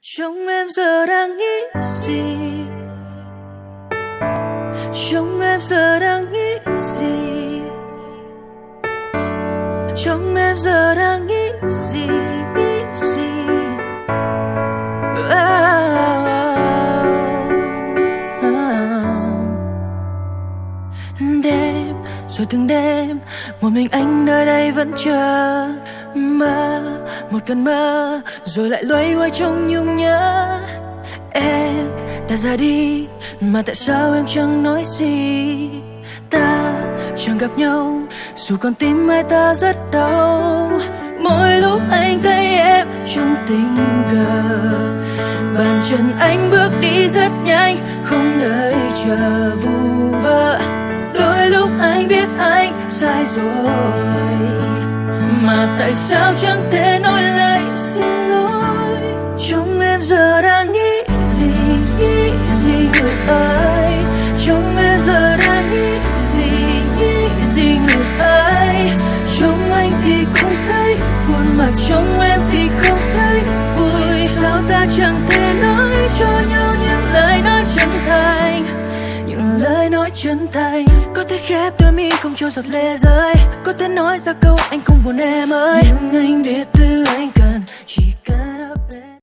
Trong em giờ đang nghĩ gì? Trong em giờ đang nghĩ gì? Trong em giờ đang nghĩ gì? Nghĩ gì? Đêm rồi từng đêm một mình anh nơi đây vẫn chờ mơ, một cơn mơ rồi lại loay hoay trong nhung nhớ. Em đã ra đi mà tại sao em chẳng nói gì? Ta chẳng gặp nhau dù con tim hai ta rất đau. Mỗi lúc anh thấy em trong tình cờ, bàn chân anh bước đi rất nhanh, không nơi chờ vu vơ. Đôi lúc anh biết anh sai rồi, mà tại sao chẳng thể nói lời xin lỗi. Trong em giờ đang nghĩ gì? Nghĩ gì người ơi? Trong em giờ đang nghĩ gì? Nghĩ gì người ơi? Trong anh thì không thấy buồn, mà trong em thì không thấy vui. Sao ta chẳng thể nói cho nhau những lời nói chân thành, những lời nói chân thành. Có thể khép đôi mi không cho giọt lệ rơi, có thể nói ra câu anh không buồn em ơi, nhưng anh biết thứ anh cần